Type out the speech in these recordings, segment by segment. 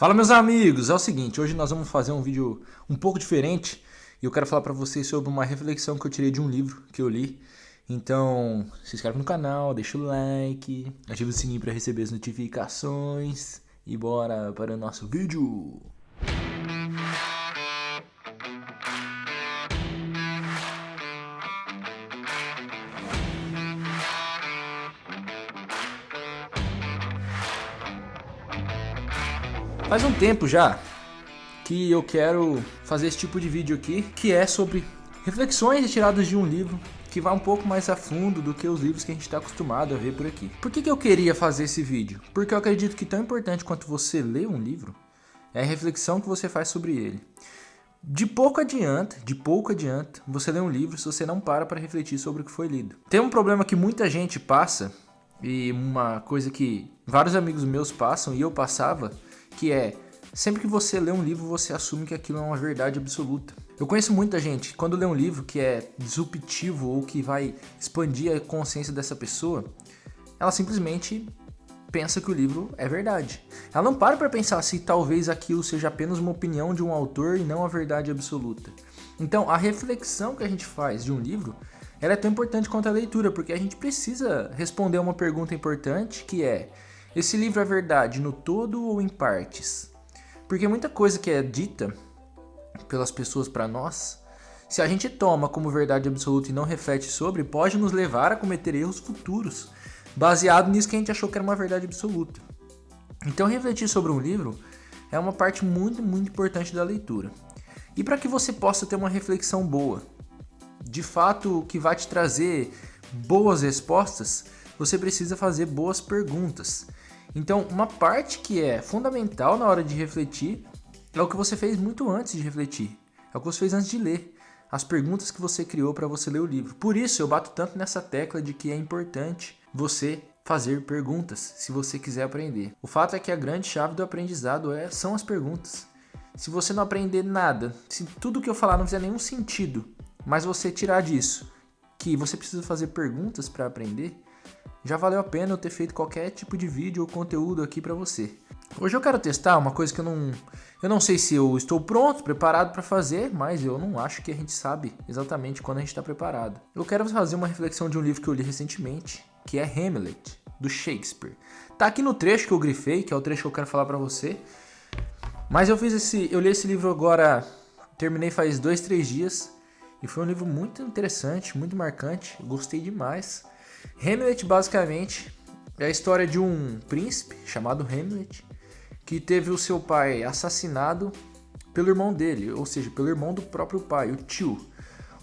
Fala, meus amigos, é o seguinte, hoje nós vamos fazer um vídeo um pouco diferente e eu quero falar pra vocês sobre uma reflexão que eu tirei de um livro que eu li. Então, se inscreve no canal, deixa o like, ativa o sininho pra receber as notificações e bora para o nosso vídeo. Faz um tempo já que eu quero fazer esse tipo de vídeo aqui, que é sobre reflexões retiradas de um livro que vai um pouco mais a fundo do que os livros que a gente está acostumado a ver por aqui. Por que eu queria fazer esse vídeo? Porque eu acredito que tão importante quanto você ler um livro é a reflexão que você faz sobre ele. De pouco adianta você ler um livro se você não para refletir sobre o que foi lido. Tem um problema que muita gente passa, e uma coisa que vários amigos meus passam e eu passava, que é, sempre que você lê um livro, você assume que aquilo é uma verdade absoluta. Eu conheço muita gente, quando lê um livro que é disruptivo ou que vai expandir a consciência dessa pessoa, ela simplesmente pensa que o livro é verdade. Ela não para pensar se talvez aquilo seja apenas uma opinião de um autor e não a verdade absoluta. Então, a reflexão que a gente faz de um livro, ela é tão importante quanto a leitura, porque a gente precisa responder uma pergunta importante, que é: esse livro é verdade no todo ou em partes? Porque muita coisa que é dita pelas pessoas para nós, se a gente toma como verdade absoluta e não reflete sobre, pode nos levar a cometer erros futuros, baseado nisso que a gente achou que era uma verdade absoluta. Então, refletir sobre um livro é uma parte muito importante da leitura. E para que você possa ter uma reflexão boa, de fato que vai te trazer boas respostas, você precisa fazer boas perguntas. Então, uma parte que é fundamental na hora de refletir é o que você fez muito antes de refletir. É o que você fez antes de ler. As perguntas que você criou para você ler o livro. Por isso, eu bato tanto nessa tecla de que é importante você fazer perguntas, se você quiser aprender. O fato é que a grande chave do aprendizado são as perguntas. Se você não aprender nada, se tudo que eu falar não fizer nenhum sentido, mas você tirar disso que você precisa fazer perguntas para aprender, já valeu a pena eu ter feito qualquer tipo de vídeo ou conteúdo aqui para você. Hoje eu quero testar uma coisa que eu não sei se eu estou pronto, preparado para fazer, mas eu não acho que a gente sabe exatamente quando a gente está preparado. Eu quero fazer uma reflexão de um livro que eu li recentemente, que é Hamlet, do Shakespeare. Tá aqui no trecho que eu grifei, que é o trecho que eu quero falar para você. Mas eu li esse livro agora, terminei faz 2-3 dias, e foi um livro muito interessante, muito marcante, gostei demais. Hamlet, basicamente, é a história de um príncipe chamado Hamlet, que teve o seu pai assassinado pelo irmão dele, ou seja, pelo irmão do próprio pai, o tio.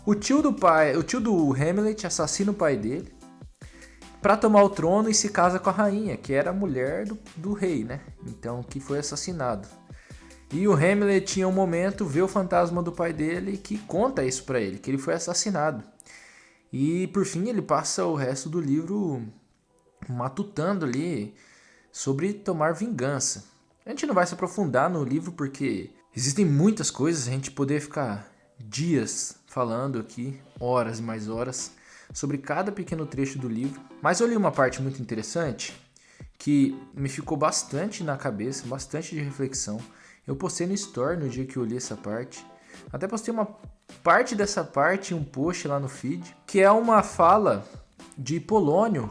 O tio do Hamlet assassina o pai dele para tomar o trono e se casa com a rainha, que era a mulher do rei, né? Então, que foi assassinado. E o Hamlet tinha um momento, vê o fantasma do pai dele que conta isso para ele, que ele foi assassinado. E por fim ele passa o resto do livro matutando ali sobre tomar vingança. A gente não vai se aprofundar no livro porque existem muitas coisas, a gente poder ficar dias falando aqui, horas e mais horas, sobre cada pequeno trecho do livro. Mas eu li uma parte muito interessante que me ficou bastante na cabeça, bastante de reflexão. Eu postei no Story no dia que eu li essa parte. Até postei uma parte dessa parte em um post lá no feed, que é uma fala de Polônio,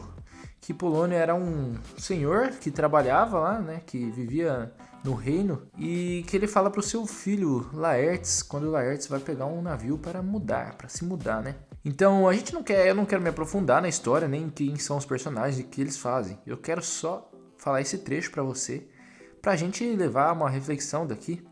que Polônio era um senhor que trabalhava lá, né, que vivia no reino, e que ele fala para o seu filho Laertes, quando Laertes vai pegar um navio para se mudar, né? Então eu não quero me aprofundar na história, nem quem são os personagens e o que eles fazem. Eu quero só falar esse trecho para você, pra gente levar uma reflexão daqui,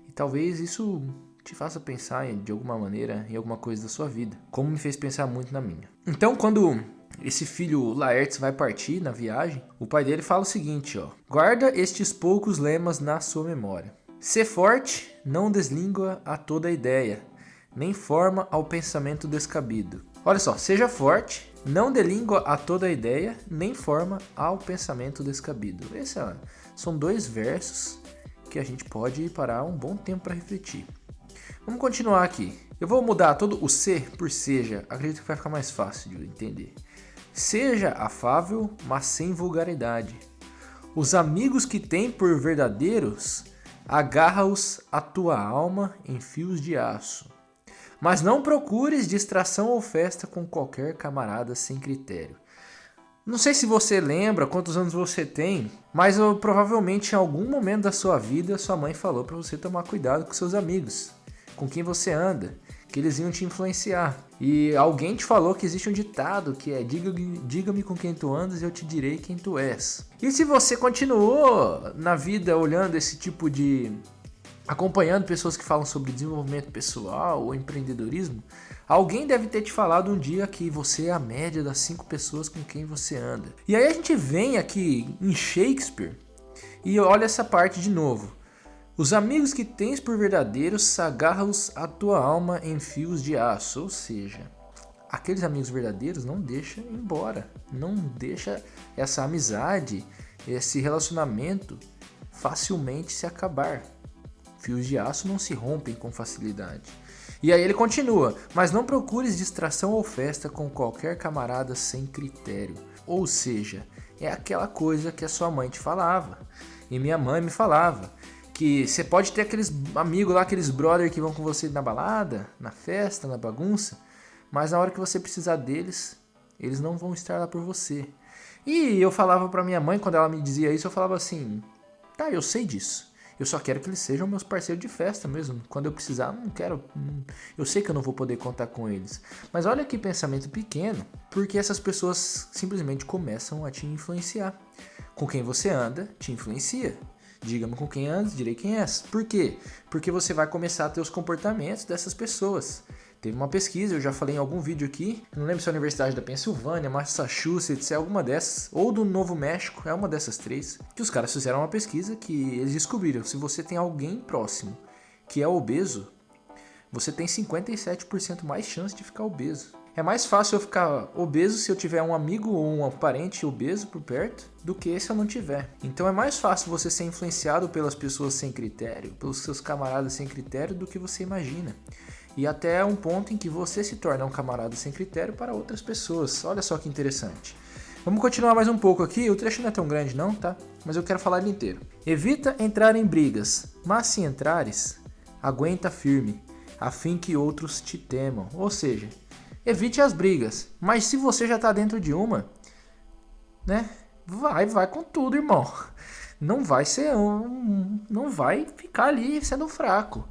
e talvez isso te faça pensar de alguma maneira em alguma coisa da sua vida, como me fez pensar muito na minha. Então, quando esse filho Laertes vai partir na viagem, o pai dele fala o seguinte, ó: guarda estes poucos lemas na sua memória. Sê forte, não deslíngua a toda ideia, nem forma ao pensamento descabido. Olha só, seja forte, não dê língua a toda ideia, nem forma ao pensamento descabido. Esses são 2 versos que a gente pode parar um bom tempo para refletir. Vamos continuar aqui. Eu vou mudar todo o ser por seja, acredito que vai ficar mais fácil de entender. Seja afável, mas sem vulgaridade. Os amigos que tem por verdadeiros agarra-os a tua alma em fios de aço. Mas não procures distração ou festa com qualquer camarada sem critério. Não sei se você lembra quantos anos você tem, mas provavelmente em algum momento da sua vida sua mãe falou para você tomar cuidado com seus amigos, com quem você anda, que eles iam te influenciar. E alguém te falou que existe um ditado que é diga-me com quem tu andas e eu te direi quem tu és. E se você continuou na vida olhando esse tipo de... acompanhando pessoas que falam sobre desenvolvimento pessoal ou empreendedorismo, alguém deve ter te falado um dia que você é a média das 5 pessoas com quem você anda. E aí a gente vem aqui em Shakespeare e olha essa parte de novo. Os amigos que tens por verdadeiros, agarra-os a tua alma em fios de aço. Ou seja, aqueles amigos verdadeiros não deixa ir embora. Não deixa essa amizade, esse relacionamento facilmente se acabar. Fios de aço não se rompem com facilidade. E aí ele continua, mas não procures distração ou festa com qualquer camarada sem critério. Ou seja, é aquela coisa que a sua mãe te falava. E minha mãe me falava. Que você pode ter aqueles amigos lá, aqueles brother que vão com você na balada, na festa, na bagunça. Mas na hora que você precisar deles, eles não vão estar lá por você. E eu falava pra minha mãe, quando ela me dizia isso, eu falava assim, tá, eu sei disso. Eu só quero que eles sejam meus parceiros de festa mesmo. Quando eu precisar, não quero. Eu sei que eu não vou poder contar com eles. Mas olha que pensamento pequeno, porque essas pessoas simplesmente começam a te influenciar. Com quem você anda, te influencia. Diga-me com quem andas, direi quem és. Por quê? Porque você vai começar a ter os comportamentos dessas pessoas. Teve uma pesquisa, eu já falei em algum vídeo aqui, não lembro se é a Universidade da Pensilvânia, Massachusetts, é alguma dessas, ou do Novo México, é uma dessas 3, que os caras fizeram uma pesquisa que eles descobriram, se você tem alguém próximo que é obeso, você tem 57% mais chance de ficar obeso. É mais fácil eu ficar obeso se eu tiver um amigo ou um parente obeso por perto do que se eu não tiver. Então é mais fácil você ser influenciado pelas pessoas sem critério, pelos seus camaradas sem critério do que você imagina. E até um ponto em que você se torna um camarada sem critério para outras pessoas. Olha só que interessante. Vamos continuar mais um pouco aqui, o trecho não é tão grande não, tá? Mas eu quero falar ele inteiro. Evita entrar em brigas, mas se entrares, aguenta firme, a fim que outros te temam. Ou seja, evite as brigas, mas se você já tá dentro de uma, né? Vai com tudo, irmão. Não vai não vai ficar ali sendo fraco.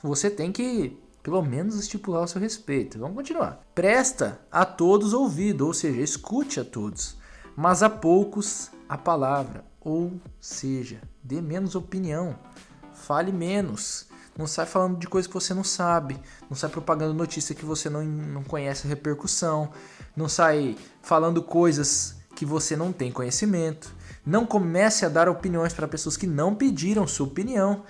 Você tem que, pelo menos, estipular o seu respeito. Vamos continuar. Presta a todos ouvido, ou seja, escute a todos, mas a poucos a palavra, ou seja, dê menos opinião, fale menos. Não sai falando de coisa que você não sabe. Não sai propagando notícia que você não conhece a repercussão. Não sai falando coisas que você não tem conhecimento. Não comece a dar opiniões para pessoas que não pediram sua opinião.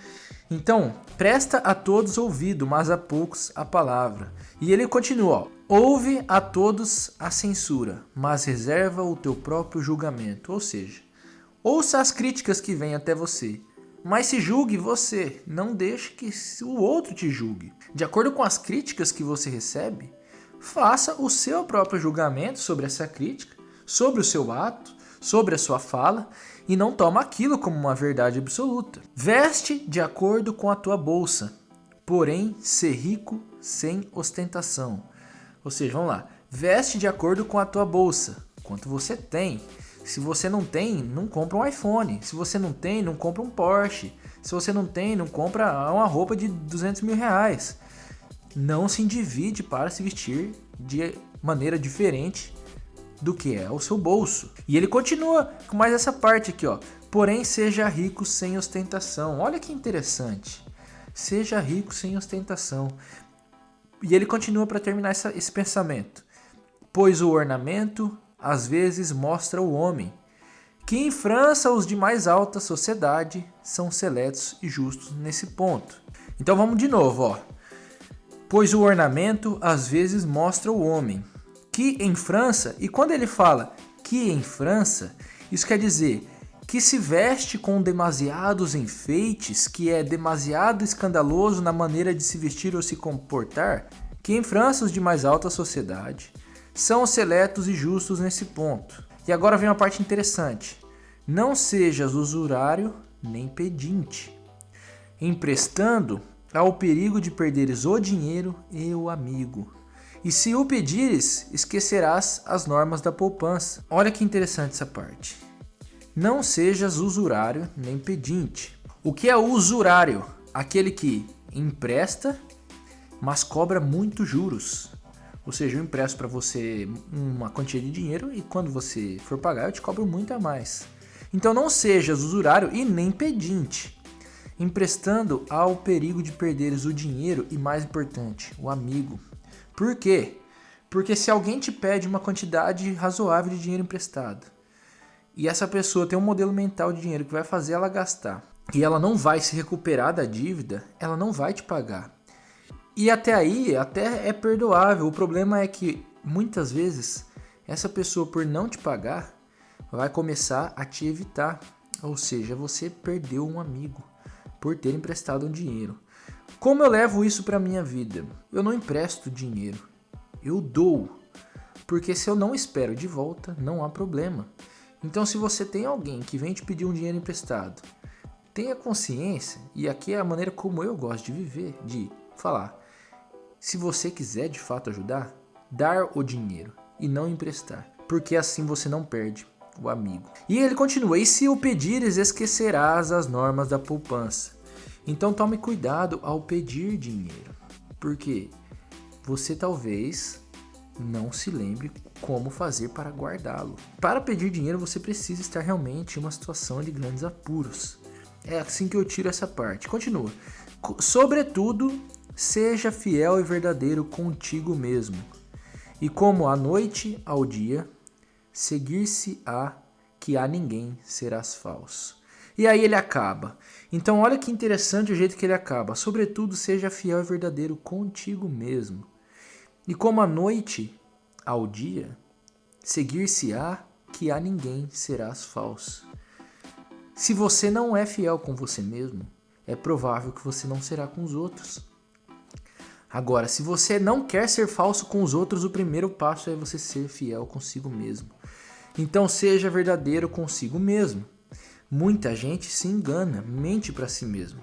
Então, presta a todos ouvido, mas a poucos a palavra. E ele continua, ó, ouve a todos a censura, mas reserva o teu próprio julgamento. Ou seja, ouça as críticas que vêm até você, mas se julgue você, não deixe que o outro te julgue. De acordo com as críticas que você recebe, faça o seu próprio julgamento sobre essa crítica, sobre o seu ato, sobre a sua fala, e não toma aquilo como uma verdade absoluta. Veste de acordo com a tua bolsa, porém ser rico sem ostentação. Ou seja, vamos lá, veste de acordo com a tua bolsa, quanto você tem. Se você não tem, não compra um iPhone. Se você não tem, não compra um Porsche. Se você não tem, não compra uma roupa de 200 mil reais. Não se endivide para se vestir de maneira diferente do que é o seu bolso. E ele continua com mais essa parte aqui, ó. Porém, seja rico sem ostentação. Olha que interessante. Seja rico sem ostentação. E ele continua para terminar esse pensamento. Pois o ornamento às vezes mostra o homem, que em França os de mais alta sociedade são seletos e justos nesse ponto. Então vamos de novo, ó. Pois o ornamento às vezes mostra o homem, que em França, e quando ele fala que em França, isso quer dizer que se veste com demasiados enfeites, que é demasiado escandaloso na maneira de se vestir ou se comportar, que em França os de mais alta sociedade são seletos e justos nesse ponto. E agora vem uma parte interessante. Não sejas usurário nem pedinte. Emprestando, há o perigo de perderes o dinheiro e o amigo. E se o pedires, esquecerás as normas da poupança. Olha que interessante essa parte. Não sejas usurário nem pedinte. O que é usurário? Aquele que empresta, mas cobra muito juros. Ou seja, eu empresto para você uma quantia de dinheiro e quando você for pagar eu te cobro muito a mais. Então não sejas usurário e nem pedinte. Emprestando, há o perigo de perderes o dinheiro e, mais importante, o amigo. Por quê? Porque se alguém te pede uma quantidade razoável de dinheiro emprestado e essa pessoa tem um modelo mental de dinheiro que vai fazer ela gastar e ela não vai se recuperar da dívida, ela não vai te pagar. E até aí, até é perdoável. O problema é que muitas vezes essa pessoa, por não te pagar, vai começar a te evitar. Ou seja, você perdeu um amigo por ter emprestado um dinheiro. Como eu levo isso para minha vida? Eu não empresto dinheiro, eu dou. Porque se eu não espero de volta, não há problema. Então se você tem alguém que vem te pedir um dinheiro emprestado, tenha consciência, e aqui é a maneira como eu gosto de viver, de falar, se você quiser de fato ajudar, dar o dinheiro e não emprestar. Porque assim você não perde o amigo. E ele continua, e se o pedires, esquecerás as normas da poupança. Então tome cuidado ao pedir dinheiro, porque você talvez não se lembre como fazer para guardá-lo. Para pedir dinheiro você precisa estar realmente em uma situação de grandes apuros. É assim que eu tiro essa parte. Continua. Sobretudo, seja fiel e verdadeiro contigo mesmo. E como a noite ao dia, seguir-se-á que a ninguém serás falso. E aí ele acaba. Então olha que interessante o jeito que ele acaba. Sobretudo, seja fiel e verdadeiro contigo mesmo. E como a noite ao dia, seguir-se-á que a ninguém serás falso. Se você não é fiel com você mesmo, é provável que você não será com os outros. Agora, se você não quer ser falso com os outros, o primeiro passo é você ser fiel consigo mesmo. Então seja verdadeiro consigo mesmo. Muita gente se engana, mente para si mesmo,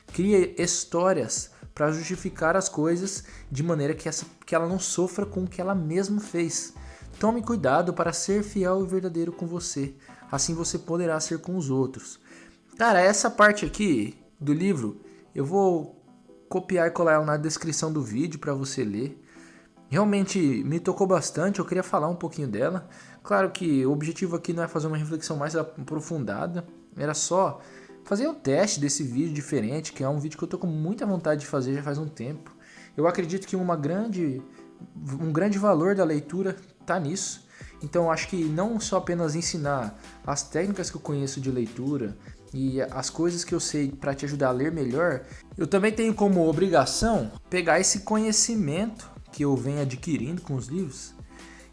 cria histórias para justificar as coisas de maneira que ela não sofra com o que ela mesma fez. Tome cuidado para ser fiel e verdadeiro com você, assim você poderá ser com os outros. Cara, essa parte aqui do livro eu vou copiar e colar ela na descrição do vídeo para você ler. Realmente me tocou bastante, eu queria falar um pouquinho dela. Claro que o objetivo aqui não é fazer uma reflexão mais aprofundada, era só fazer um teste desse vídeo diferente, que é um vídeo que eu tô com muita vontade de fazer já faz um tempo. Eu acredito que um grande valor da leitura tá nisso. Então acho que não só apenas ensinar as técnicas que eu conheço de leitura e as coisas que eu sei para te ajudar a ler melhor, eu também tenho como obrigação pegar esse conhecimento que eu venho adquirindo com os livros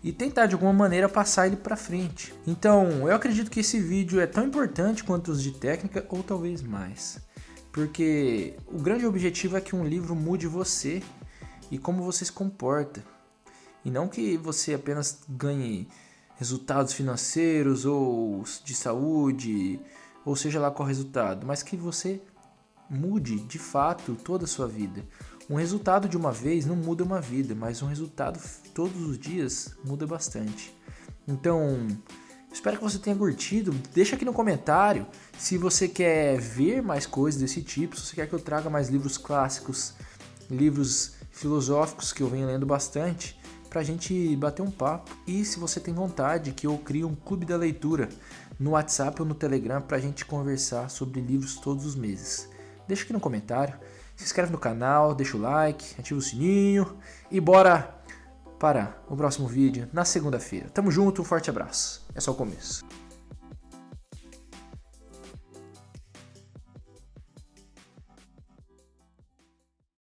e tentar de alguma maneira passar ele para frente. Então eu acredito que esse vídeo é tão importante quanto os de técnica ou talvez mais, porque o grande objetivo é que um livro mude você e como você se comporta, e não que você apenas ganhe resultados financeiros ou de saúde, ou seja lá qual resultado, mas que você mude de fato toda a sua vida. Um resultado de uma vez não muda uma vida, mas um resultado todos os dias muda bastante. Então, espero que você tenha curtido. Deixa aqui no comentário se você quer ver mais coisas desse tipo, se você quer que eu traga mais livros clássicos, livros filosóficos que eu venho lendo bastante, pra gente bater um papo. E se você tem vontade que eu crie um clube da leitura no WhatsApp ou no Telegram pra gente conversar sobre livros todos os meses. Deixa aqui no comentário. Se inscreve no canal, deixa o like, ativa o sininho e bora para o próximo vídeo na segunda-feira. Tamo junto, um forte abraço. É só o começo.